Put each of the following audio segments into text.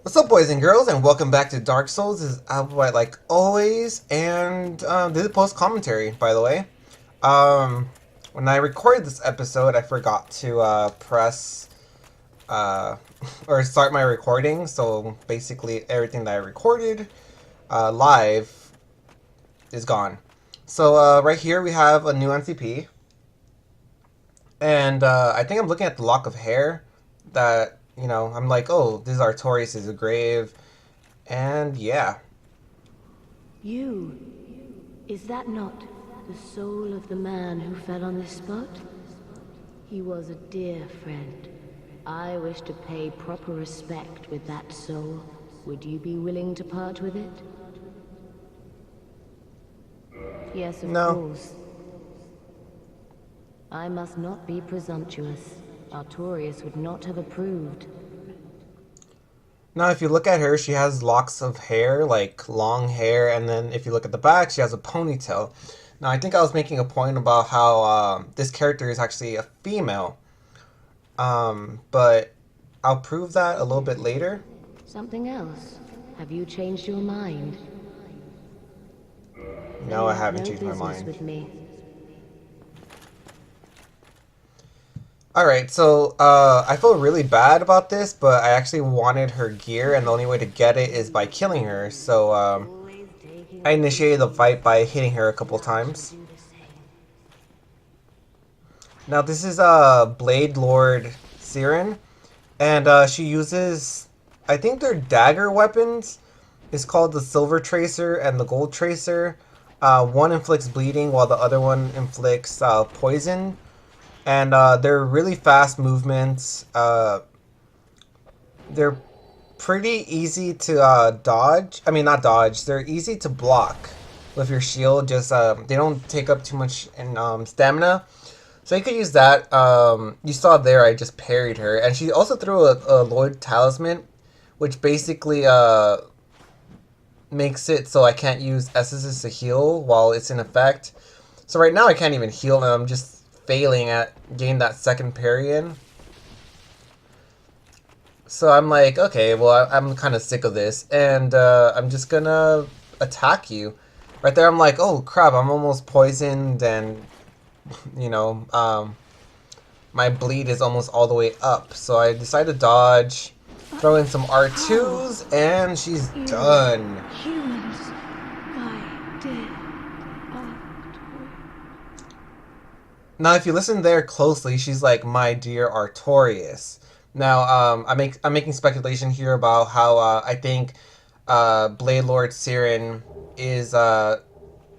What's up, boys and girls, and welcome back to Dark Souls. This is AppleByte like always, and this is post commentary, by the way. Um, when I recorded this episode, I forgot to press uh, or start my recording, so basically everything that I recorded live is gone. So right here we have a new NCP, and I think I'm looking at the lock of hair that, I'm like, oh, this is Artorias' grave. And yeah. You, is that not the soul of the man who fell on this spot? He was a dear friend. I wish to pay proper respect with that soul. Would you be willing to part with it? Yes, of No. course. I must not be presumptuous. Artorias would not have approved. Now, if you look at her, she has locks of hair, like long hair, and then if you look at the back, she has a ponytail. Now, I think I was making a point about how this character is actually a female, but I'll prove that a little bit later. Something else? Have you changed your mind? No, I They have haven't no changed my business mind. with me. Alright, so I feel really bad about this, but I actually wanted her gear, and the only way to get it is by killing her, so I initiated the fight by hitting her a couple times. Now this is Blade Lord Siren, and she uses, I think they're dagger weapons. It's called the Silver Tracer and the Gold Tracer. One inflicts bleeding while the other one inflicts poison. And they're really fast movements. They're pretty easy to dodge. I mean, not dodge. They're easy to block with your shield. Just they don't take up too much in stamina. So you could use that. You saw there, I just parried her. And she also threw a Lord Talisman, which basically makes it so I can't use Essences to heal while it's in effect. So right now I can't even heal, and I'm just failing at getting that second parry in. So I'm like, okay, well, I'm kind of sick of this, and I'm just gonna attack you. Right there, I'm like, oh crap, I'm almost poisoned, and you know, my bleed is almost all the way up. So I decide to dodge, throw in some R2s, and she's done. Humans, my dear Artorias. Now, if you listen there closely, she's like, "My dear Artorias." Now, I'm making speculation here about how I think Blade Lord Siren is a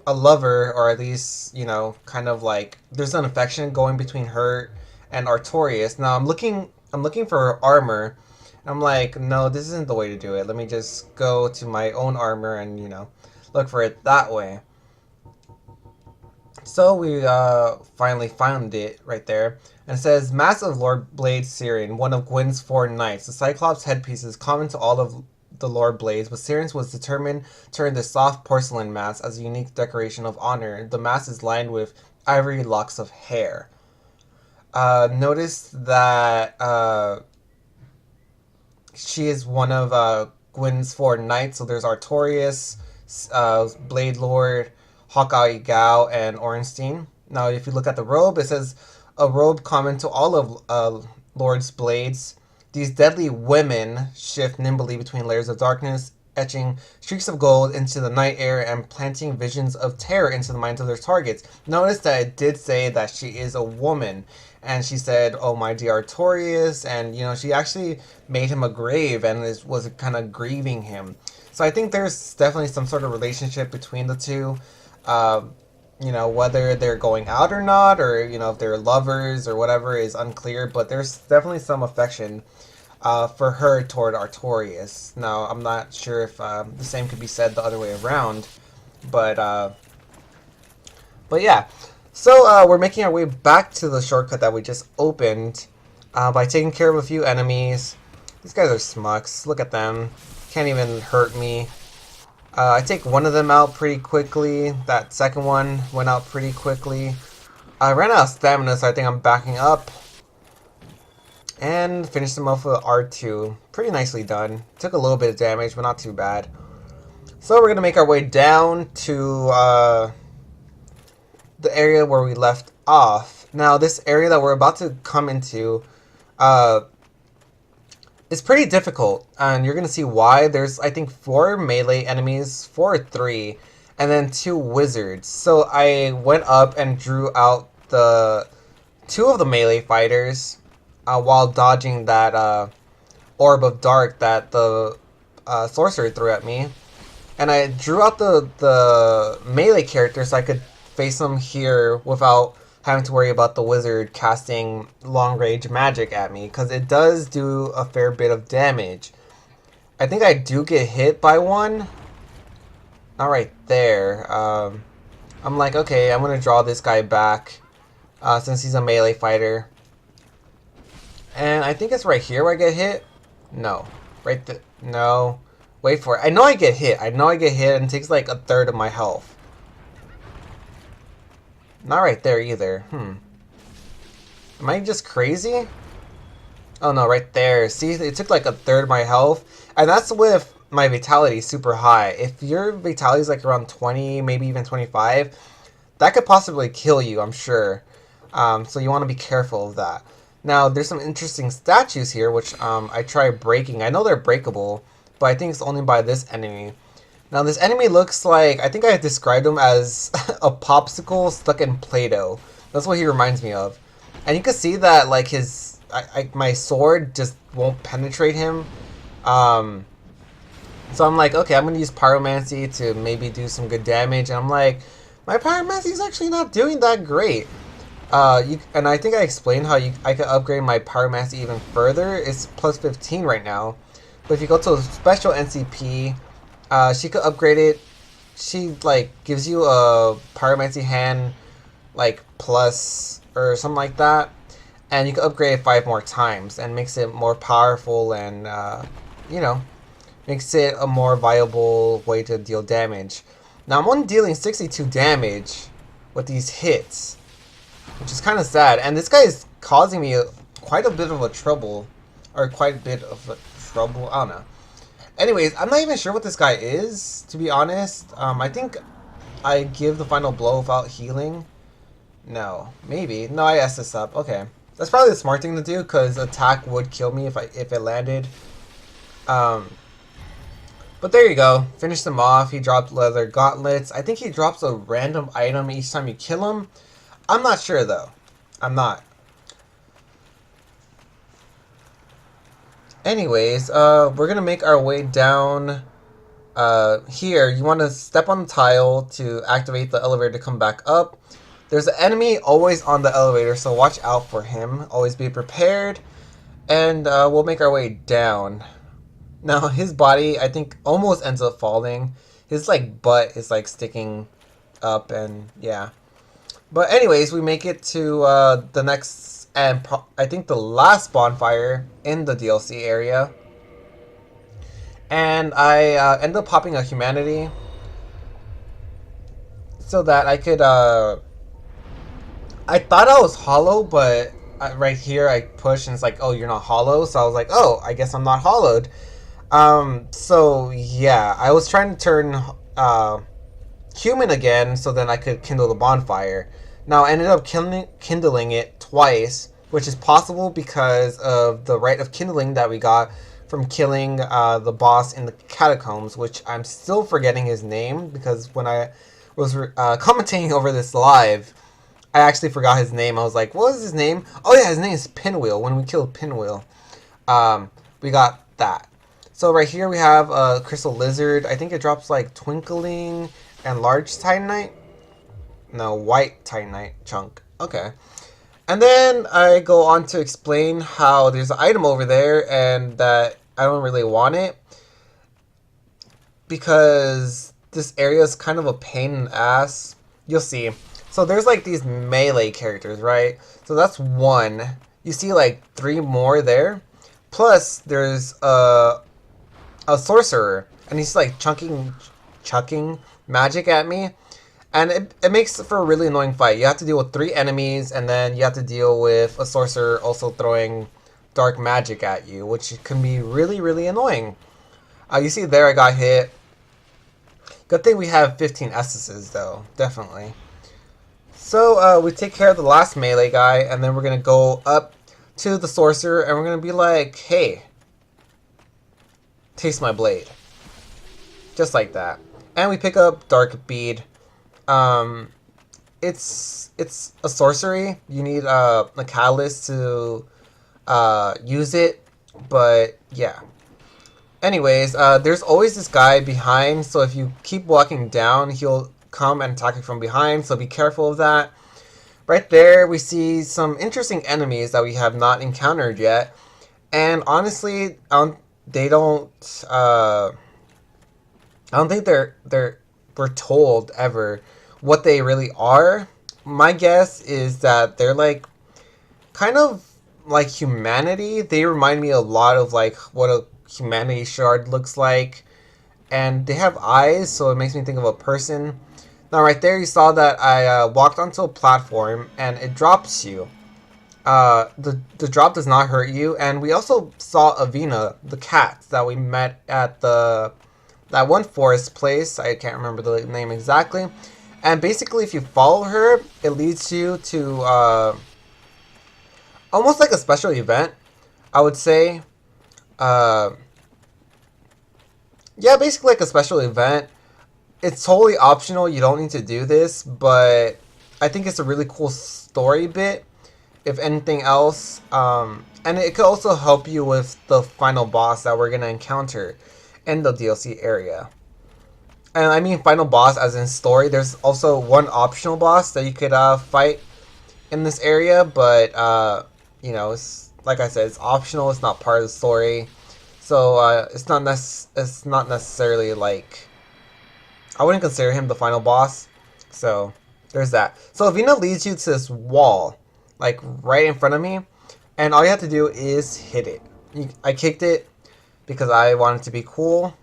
lover, or at least, kind of like there's an affection going between her and Artorias. Now, I'm looking for her armor. I'm like, no, this isn't the way to do it. Let me just go to my own armor and look for it that way. So we finally found it right there. And it says, Massive Lord Blade Siren, one of Gwyn's four knights. The Cyclops headpiece is common to all of the Lord Blades, but Siren's was determined to earn this soft porcelain mask as a unique decoration of honor. The mask is lined with ivory locks of hair. Notice that she is one of Gwyn's four knights. So there's Artorias, Blade Lord, Hawkeye Gao, and Ornstein. Now, if you look at the robe, it says a robe common to all of Lord's blades. These deadly women shift nimbly between layers of darkness, etching streaks of gold into the night air and planting visions of terror into the minds of their targets. Notice that it did say that she is a woman, and she said, "Oh, my dear Artorias," and she actually made him a grave and was kind of grieving him. So I think there's definitely some sort of relationship between the two. Whether they're going out or not, or, if they're lovers or whatever is unclear, but there's definitely some affection for her toward Artorias. Now, I'm not sure if the same could be said the other way around, but yeah. So, we're making our way back to the shortcut that we just opened by taking care of a few enemies. These guys are smucks. Look at them. Can't even hurt me. I take one of them out pretty quickly. That second one went out pretty quickly. I ran out of stamina, so I think I'm backing up. And finished him off with R2. Pretty nicely done. Took a little bit of damage, but not too bad. So we're going to make our way down to the area where we left off. Now, this area that we're about to come into is pretty difficult, and you're going to see why. There's, I think, 4 melee enemies, 4 or 3, and then 2 wizards. So I went up and drew out the 2 of the melee fighters while dodging that orb of dark that the sorcerer threw at me. And I drew out the melee character so I could face them here without having to worry about the wizard casting long range magic at me, because it does do a fair bit of damage. I think I do get hit by one. Not right there. I'm like, okay, I'm going to draw this guy back since he's a melee fighter. And I think it's right here where I get hit. No. Right there. No. Wait for it. I know I get hit. I know I get hit, and it takes like a third of my health. Not right there either. Am I just crazy? Oh no, right there. See, it took like a third of my health. And that's with my vitality super high. If your vitality is like around 20, maybe even 25, that could possibly kill you, I'm sure. So you want to be careful of that. Now, there's some interesting statues here, which I try breaking. I know they're breakable, but I think it's only by this enemy. Now, this enemy looks like, I think I described him as a popsicle stuck in Play-Doh. That's what he reminds me of. And you can see that, like, my sword just won't penetrate him. So I'm like, okay, I'm going to use Pyromancy to maybe do some good damage. And I'm like, my Pyromancy is actually not doing that great. And I think I explained how I could upgrade my Pyromancy even further. It's plus 15 right now. But if you go to a special NCP, she could upgrade it. She like gives you a Pyromancy hand like plus or something like that, and you can upgrade it 5 more times and makes it more powerful and you know, makes it a more viable way to deal damage. Now I'm only dealing 62 damage with these hits, which is kind of sad, and this guy is causing me quite a bit of a trouble, or quite a bit of a trouble, I don't know. Anyways, I'm not even sure what this guy is, to be honest. I think I give the final blow without healing. No, maybe. No, I S this up. Okay. That's probably the smart thing to do, because attack would kill me if it landed. But there you go. Finished him off. He dropped leather gauntlets. I think he drops a random item each time you kill him. I'm not sure, though. I'm not. Anyways, we're gonna make our way down here. You want to step on the tile to activate the elevator to come back up. There's an enemy always on the elevator, so watch out for him. Always be prepared. And we'll make our way down. Now, his body, I think, almost ends up falling. His, like, butt is, like, sticking up, and yeah. But anyways, we make it to the next, and I think the last bonfire in the DLC area. And I ended up popping a humanity so that I could, I thought I was hollow, but right here I push and it's like, oh, you're not hollow. So I was like, oh, I guess I'm not hollowed. So yeah, I was trying to turn human again so then I could kindle the bonfire. Now I ended up kindling it twice, which is possible because of the rite of kindling that we got from killing the boss in the catacombs, which I'm still forgetting his name, because when I was commentating over this live, I actually forgot his name. I was like, what was his name? Oh yeah, his name is Pinwheel. When we killed Pinwheel, we got that. So right here we have a crystal lizard. I think it drops like twinkling and large titanite. No, white titanite chunk. Okay. And then I go on to explain how there's an item over there and that I don't really want it because this area is kind of a pain in the ass. You'll see. So there's like these melee characters, right? So that's one. You see like 3 more there. Plus there's a sorcerer, and he's like chucking magic at me. And it makes for a really annoying fight. You have to deal with 3 enemies, and then you have to deal with a sorcerer also throwing dark magic at you, which can be really, really annoying. You see there I got hit. Good thing we have 15 essences though, definitely. So we take care of the last melee guy, and then we're going to go up to the sorcerer, and we're going to be like, hey, taste my blade. Just like that. And we pick up Dark Bead. It's a sorcery. You need a catalyst to use it, but yeah. Anyways, there's always this guy behind, so if you keep walking down, he'll come and attack you from behind, so be careful of that. Right there, we see some interesting enemies that we have not encountered yet, and honestly, they don't. I don't think we're told ever what they really are. My guess is that they're like kind of like humanity. They remind me a lot of like what a humanity shard looks like, and they have eyes, so it makes me think of a person. Now right there you saw that I walked onto a platform and it drops you. The drop does not hurt you, and we also saw Avina, the cat that we met at that one forest place. I can't remember the name exactly. And basically if you follow her, it leads you to almost like a special event, I would say. Yeah, basically like a special event. It's totally optional, you don't need to do this, but I think it's a really cool story bit, if anything else. And it could also help you with the final boss that we're going to encounter in the DLC area. And I mean final boss as in story. There's also one optional boss that you could fight in this area, but you know, it's like I said, it's optional, it's not part of the story. So it's not necessarily like, I wouldn't consider him the final boss. So there's that. So Avina leads you to this wall, like right in front of me, and all you have to do is hit it. I kicked it because I wanted to be cool.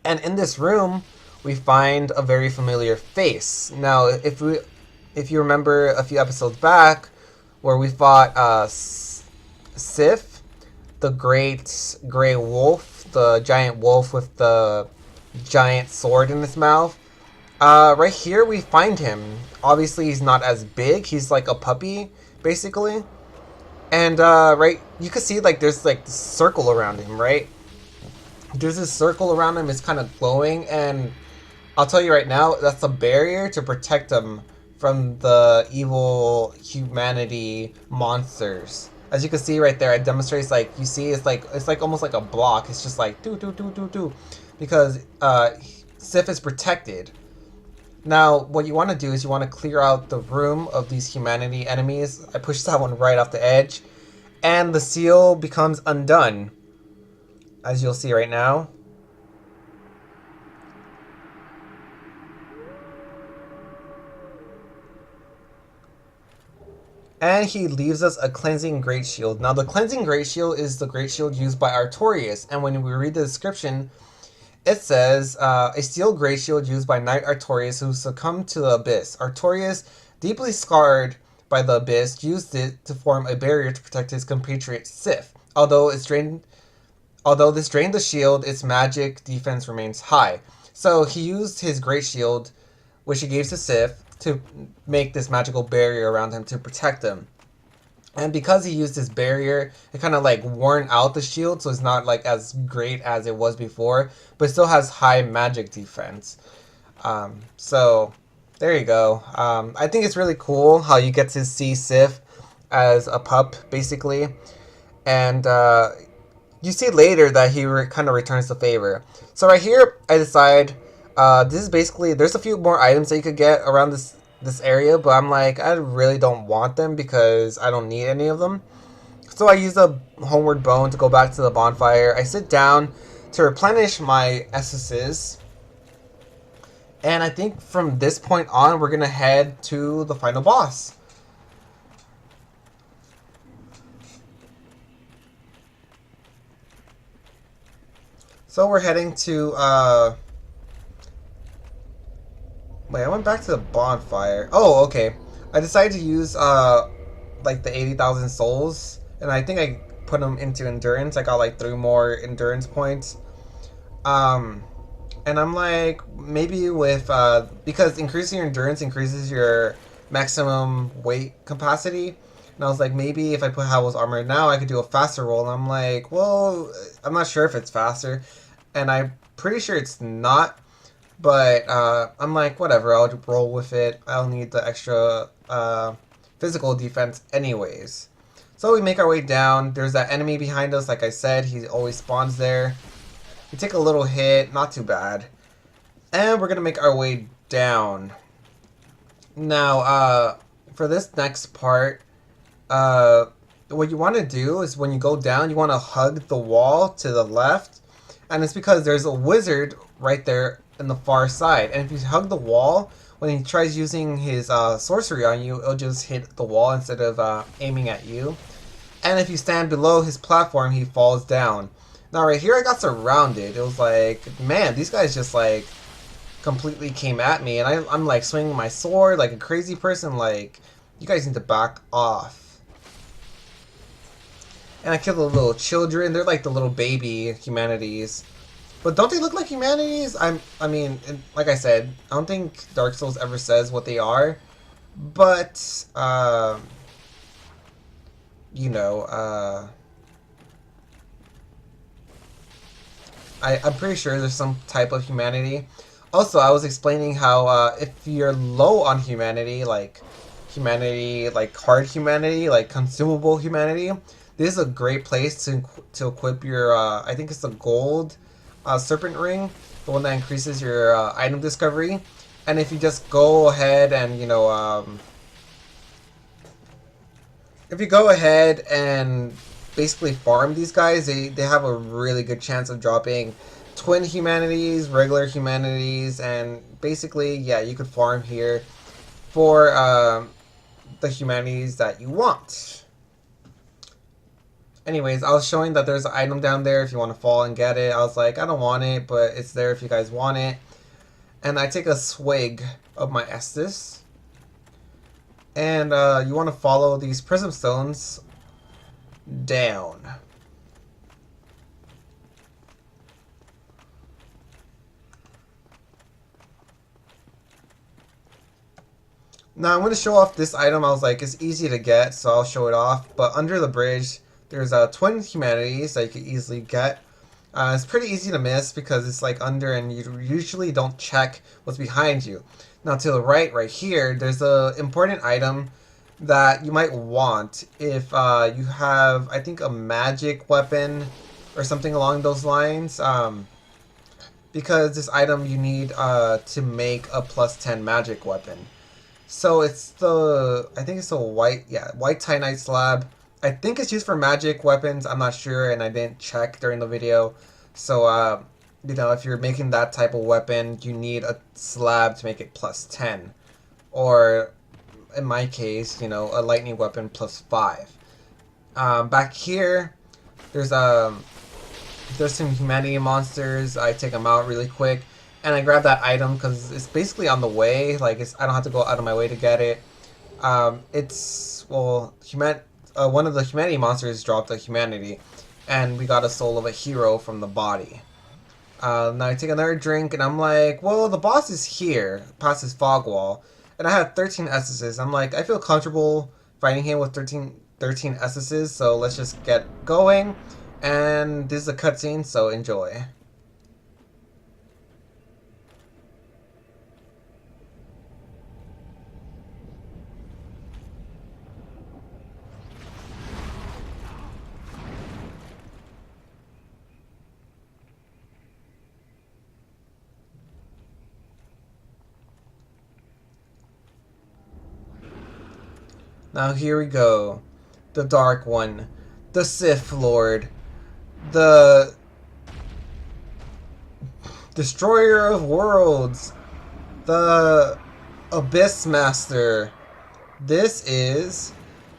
And in this room, we find a very familiar face. Now, if you remember a few episodes back, where we fought Sith, the great gray wolf, the giant wolf with the giant sword in his mouth. Right here we find him. Obviously he's not as big, he's like a puppy basically, and right, you can see like there's like this circle around him, right? There's this circle around him, it's kind of glowing, and I'll tell you right now, that's a barrier to protect him from the evil humanity monsters. As you can see right there, it demonstrates, like, you see it's like almost like a block. It's just like do because Sith is protected. Now, what you want to do is you want to clear out the room of these humanity enemies. I pushed that one right off the edge, and the seal becomes undone, as you'll see right now. And he leaves us a cleansing great shield. Now, the cleansing great shield is the great shield used by Artorias, and when we read the description, it says, a steel great shield used by Knight Artorias who succumbed to the Abyss. Artorias, deeply scarred by the Abyss, used it to form a barrier to protect his compatriot Sith. Although this drained the shield, its magic defense remains high. So he used his great shield, which he gave to Sith, to make this magical barrier around him to protect him. And because he used this barrier, it kind of like worn out the shield, so it's not like as great as it was before, but it still has high magic defense. So there you go. I think it's really cool how you get to see Sith as a pup, basically. And you see later that he kind of returns the favor. So right here, I decide, this is basically, there's a few more items that you could get around this area, but I'm like, I really don't want them because I don't need any of them. So I use the homeward bone to go back to the bonfire. I sit down to replenish my essences, and I think from this point on we're gonna head to the final boss. So we're heading to wait, I went back to the bonfire. Oh, okay. I decided to use like the 80,000 souls and I think I put him into endurance. I got like 3 more endurance points. Um, and I'm like, maybe with because increasing your endurance increases your maximum weight capacity. And I was like, maybe if I put Howell's armor now, I could do a faster roll. And I'm like, well, I'm not sure if it's faster, and I'm pretty sure it's not. But I'm like, whatever, I'll roll with it. I'll need the extra physical defense anyways. So we make our way down. There's that enemy behind us, like I said, he always spawns there. We take a little hit, not too bad. And we're going to make our way down. Now, for this next part, what you want to do is when you go down, you want to hug the wall to the left. And it's because there's a wizard right there in the far side. And if you hug the wall, when he tries using his sorcery on you, it'll just hit the wall instead of aiming at you. And if you stand below his platform, he falls down. Now right here I got surrounded. It was like, man, these guys just like completely came at me. And I'm like swinging my sword like a crazy person. Like, you guys need to back off. And I killed the little children. They're like the little baby humanities. But don't they look like humanities? I mean, like I said, I don't think Dark Souls ever says what they are. But, you know, I'm pretty sure there's some type of humanity. Also, I was explaining how if you're low on humanity, like hard humanity, like consumable humanity, this is a great place to equip your, I think it's the gold serpent ring, the one that increases your item discovery. And if you just go ahead and, you know, if you go ahead and basically farm these guys, they have a really good chance of dropping twin humanities, regular humanities, and basically, yeah, you could farm here for the humanities that you want. Anyways, I was showing that there's an item down there if you want to fall and get it. I was like, I don't want it, but it's there if you guys want it. And I take a swig of my Estus. And you want to follow these prism stones down. Now I'm going to show off this item. I was like, it's easy to get, so I'll show it off. But under the bridge, there's twin humanities that you can easily get. It's pretty easy to miss because it's like under and you usually don't check what's behind you. Now to the right here, there's a important item that you might want if you have, I think, a magic weapon or something along those lines. Because this item you need to make a +10 magic weapon. So it's the, I think it's the white Titanite slab. I think it's used for magic weapons. I'm not sure, and I didn't check during the video. So, you know, if you're making that type of weapon, you need a slab to make it +10. Or, in my case, you know, a lightning weapon +5. Back here, there's some humanity monsters. I take them out really quick. And I grab that item because it's basically on the way. Like, I don't have to go out of my way to get it. It's, well, one of the humanity monsters dropped a humanity, and we got a soul of a hero from the body. Now I take another drink, and I'm like, well, the boss is here, past his fog wall, and I have 13 essences. I'm like, I feel comfortable fighting him with 13 essences, so let's just get going. And this is a cutscene, so enjoy. Now here we go. The Dark One. The Sith Lord. The Destroyer of Worlds. The Abyss Master. This is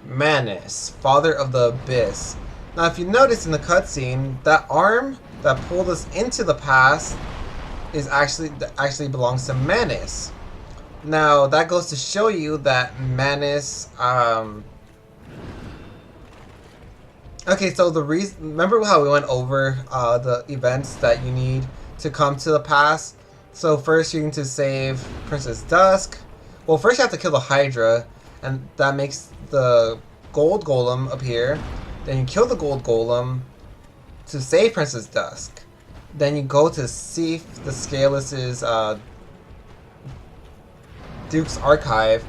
Manus, Father of the Abyss. Now if you notice in the cutscene, that arm that pulled us into the past is actually belongs to Manus. Now, that goes to show you that Manus, Okay, so the reason, remember how we went over the events that you need to come to the pass? So first you need to save Princess Dusk. Well, first you have to kill the Hydra, and that makes the gold golem appear. Then you kill the gold golem to save Princess Dusk. Then you go to Sith the Scaleless's Duke's Archive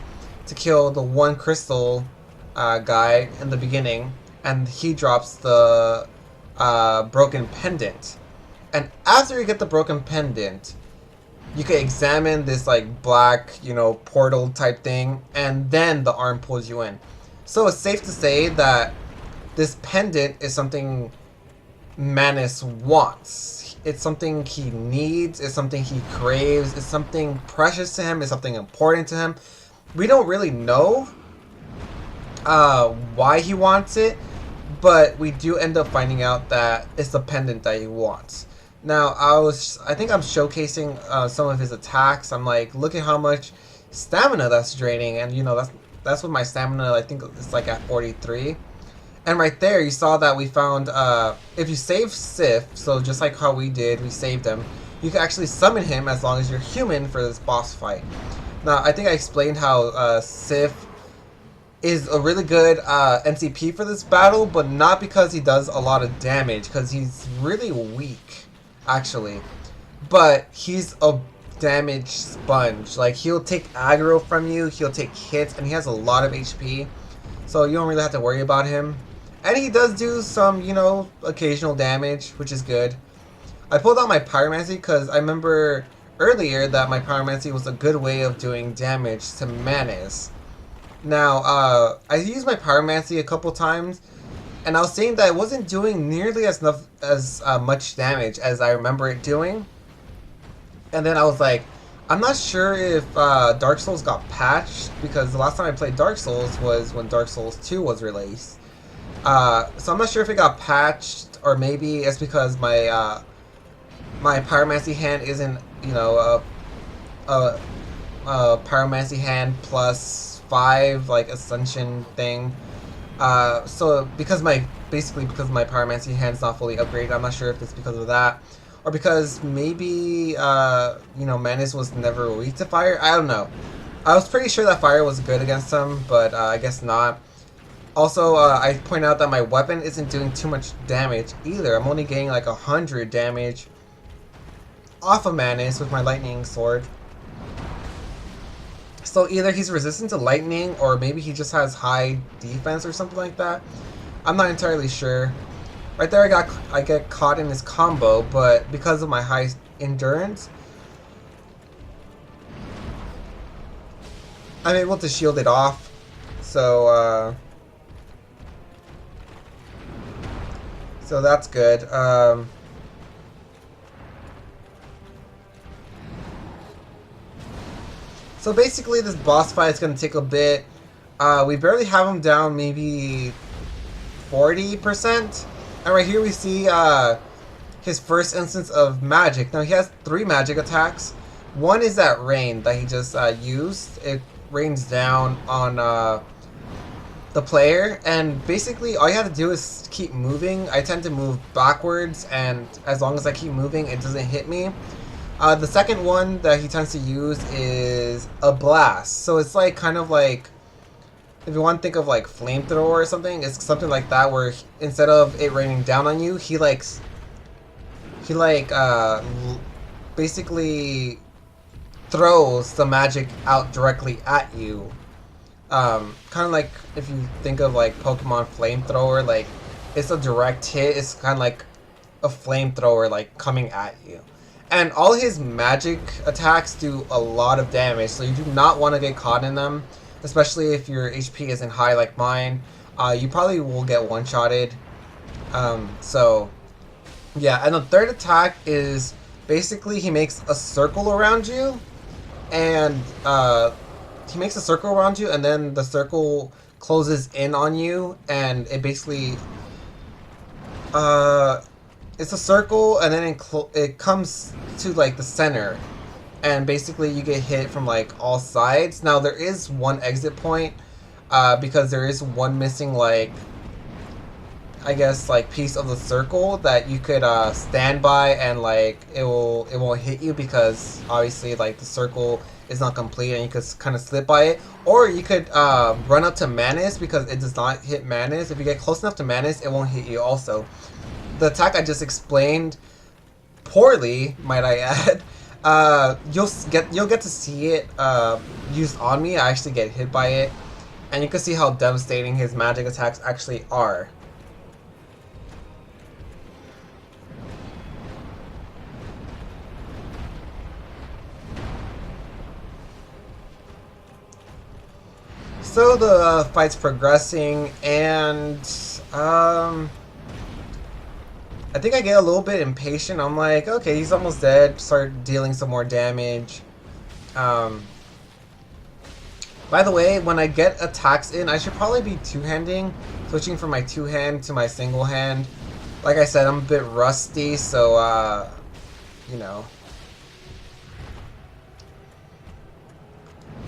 to kill the one crystal guy in the beginning, and he drops the broken pendant. And after you get the broken pendant, you can examine this like black, portal type thing, and then the arm pulls you in. So it's safe to say that this pendant is something Manus wants. It's something he needs, it's something he craves, it's something precious to him, it's something important to him. We don't really know why he wants it, but we do end up finding out that it's the pendant that he wants. Now, I think I'm showcasing some of his attacks. I'm like, look at how much stamina that's draining, and that's what my stamina, I think it's like at 43. And right there, you saw that we found, if you save Sith, so just like how we did, we saved him, you can actually summon him as long as you're human for this boss fight. Now, I think I explained how Sith is a really good NCP for this battle, but not because he does a lot of damage, because he's really weak, actually. But he's a damage sponge. Like, he'll take aggro from you, he'll take hits, and he has a lot of HP, so you don't really have to worry about him. And he does do some, occasional damage, which is good. I pulled out my Pyromancy because I remember earlier that my Pyromancy was a good way of doing damage to Manus. Now, I used my Pyromancy a couple times, and I was saying that it wasn't doing nearly as much damage as I remember it doing. And then I was like, I'm not sure if Dark Souls got patched, because the last time I played Dark Souls was when Dark Souls 2 was released. So I'm not sure if it got patched, or maybe it's because my my Pyromancy hand isn't, a Pyromancy hand plus 5 like Ascension thing. So because my Pyromancy hand's not fully upgraded, I'm not sure if it's because of that, or because maybe Manus was never weak to fire. I don't know. I was pretty sure that fire was good against him, but I guess not. Also, I point out that my weapon isn't doing too much damage either. I'm only getting like 100 damage off of Manus with my lightning sword. So either he's resistant to lightning, or maybe he just has high defense or something like that. I'm not entirely sure. Right there, I get caught in his combo, but because of my high endurance, I'm able to shield it off. So that's good. So basically, this boss fight is going to take a bit. We barely have him down, maybe 40%. And right here we see his first instance of magic. Now he has 3 magic attacks. One is that rain that he just used. It rains down on the player, and basically all you have to do is keep moving. I tend to move backwards, and as long as I keep moving, it doesn't hit me. The second one that he tends to use is a blast. So it's like kind of like, if you want to think of like flamethrower or something, it's something like that, where instead of it raining down on you, he basically throws the magic out directly at you. Kind of like if you think of like Pokemon Flamethrower, like it's a direct hit. It's kind of like a flamethrower like coming at you. And all his magic attacks do a lot of damage, so you do not want to get caught in them, especially if your HP isn't high like mine. You probably will get one-shotted. So yeah, and the third attack is basically he makes a circle around you, and he makes a circle around you, and then the circle closes in on you, and it basically it's a circle, and then it comes to like the center, and basically you get hit from like all sides. Now there is one exit point, because there is one missing like I guess, like, piece of the circle that you could stand by, and like it won't hit you because obviously like the circle is not complete and you could kind of slip by it. Or you could run up to Manus because it does not hit Manus. If you get close enough to Manus, it won't hit you also. The attack I just explained poorly, might I add. You'll get to see it used on me. I actually get hit by it, and you can see how devastating his magic attacks actually are. So the fight's progressing, and I think I get a little bit impatient. I'm like, okay, he's almost dead. Start dealing some more damage. Um, by the way, when I get attacks in, I should probably be two-handing, switching from my two-hand to my single hand. Like I said, I'm a bit rusty, so you know.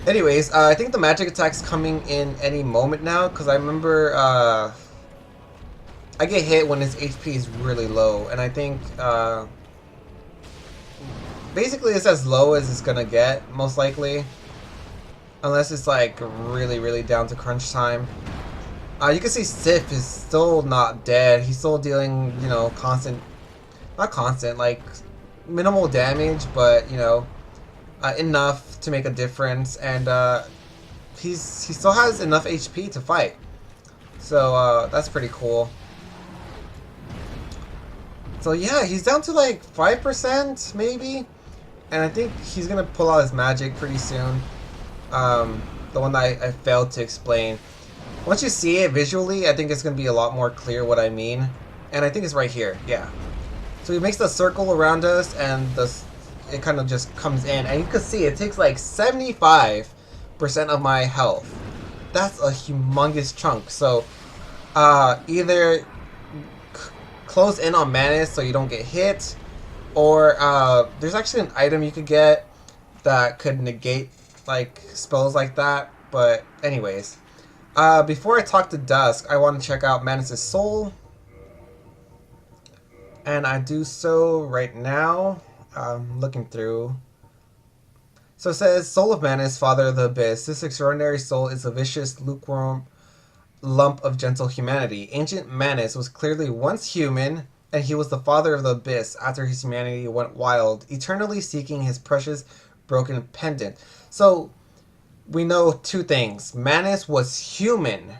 Anyways, I think the magic attack's coming in any moment now, because I remember I get hit when his HP is really low, and I think basically it's as low as it's gonna get, most likely. Unless it's like really, really down to crunch time. You can see Sith is still not dead. He's still dealing, you know, not constant, like minimal damage, but you know, enough to make a difference, and he still has enough HP to fight. So that's pretty cool. So yeah, he's down to like 5% maybe, and I think he's gonna pull out his magic pretty soon. The one that I failed to explain. Once you see it visually, I think it's gonna be a lot more clear what I mean, and I think it's right here. Yeah. So he makes the circle around us, and it kind of just comes in, and you can see it takes like 75% of my health. That's a humongous chunk. So either close in on Manus so you don't get hit, or there's actually an item you could get that could negate like spells like that. But anyways, before I talk to Dusk, I want to check out Manus' soul, and I do so right now. Looking through. So it says, Soul of Manus, Father of the Abyss. This extraordinary soul is a vicious, lukewarm lump of gentle humanity. Ancient Manus was clearly once human, and he was the father of the Abyss after his humanity went wild, eternally seeking his precious broken pendant. So we know two things. Manus was human,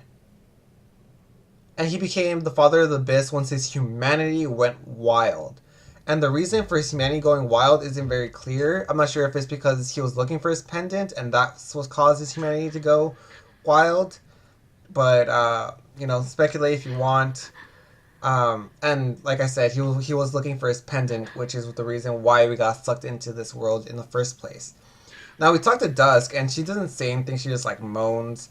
and he became the father of the Abyss once his humanity went wild. And the reason for his humanity going wild isn't very clear. I'm not sure if it's because he was looking for his pendant and that's what caused his humanity to go wild. But, you know, speculate if you want. And like I said, he was looking for his pendant, which is the reason why we got sucked into this world in the first place. Now, we talked to Dusk, and she doesn't say anything. She just, like, moans.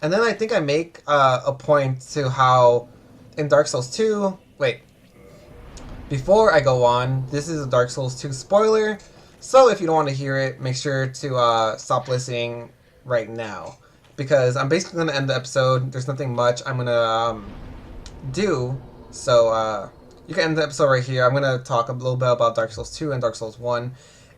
And then I think I make a point to how in Dark Souls 2... Wait. Before I go on, this is a Dark Souls 2 spoiler, so if you don't want to hear it, make sure to stop listening right now. Because I'm basically going to end the episode. There's nothing much I'm going to do, so you can end the episode right here. I'm going to talk a little bit about Dark Souls 2 and Dark Souls 1,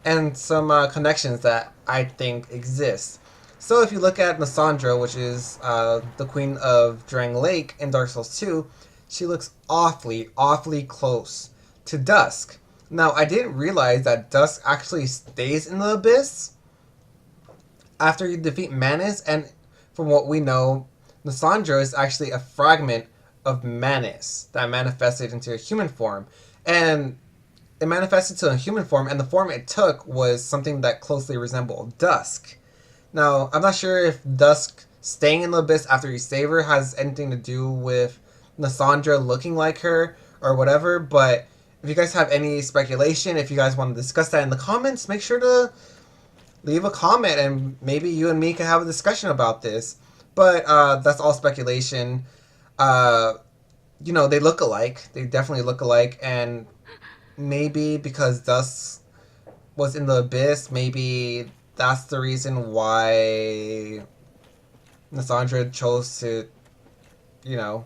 and some connections that I think exist. So if you look at Nassandra, which is the Queen of Drang Lake in Dark Souls 2, she looks awfully, awfully close to Dusk. Now, I didn't realize that Dusk actually stays in the Abyss after you defeat Manus, and from what we know, Nassandra is actually a fragment of Manus that manifested into a human form. And it manifested to a human form, and the form it took was something that closely resembled Dusk. Now, I'm not sure if Dusk staying in the Abyss after you save her has anything to do with Nassandra looking like her or whatever, but if you guys have any speculation, if you guys want to discuss that in the comments, make sure to leave a comment and maybe you and me can have a discussion about this. But that's all speculation. You know, they look alike. They definitely look alike, and maybe because Dusk was in the Abyss, maybe that's the reason why Nassandra chose to, you know,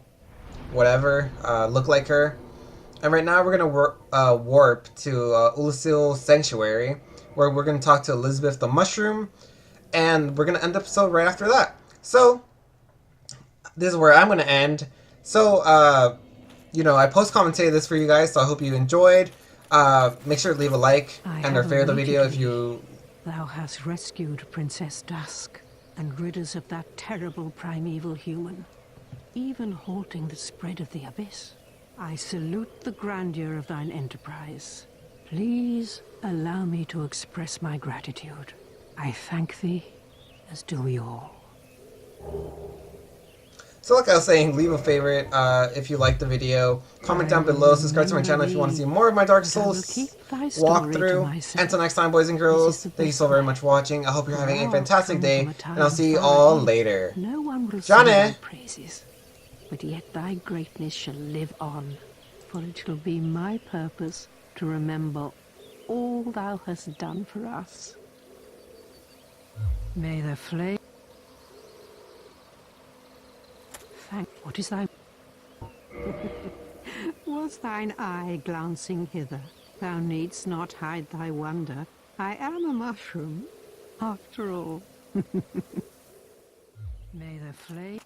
whatever, look like her. And right now we're gonna warp to Ulusil Sanctuary, where we're gonna talk to Elizabeth the Mushroom, and we're gonna end the episode right after that. So this is where I'm gonna end. So I post commentated this for you guys, so I hope you enjoyed. Make sure to leave a like and or share the video if you. Thou hast rescued Princess Dusk and rid us of that terrible primeval human, even halting the spread of the abyss. I salute the grandeur of thine enterprise. Please allow me to express my gratitude. I thank thee, as do we all. So like I was saying, leave a favorite if you like the video. Comment down below, subscribe to my channel if you want to see more of my Dark Souls walkthrough. Until next time, boys and girls, thank you so very much for watching. I hope you're having a fantastic day, and I'll see you all later. No one will Johnny! sing thy praises, but yet thy greatness shall live on, for it shall be my purpose to remember all thou hast done for us. May the flame... What is thy... Was thine eye glancing hither? Thou needst not hide thy wonder. I am a mushroom, after all. May the flame...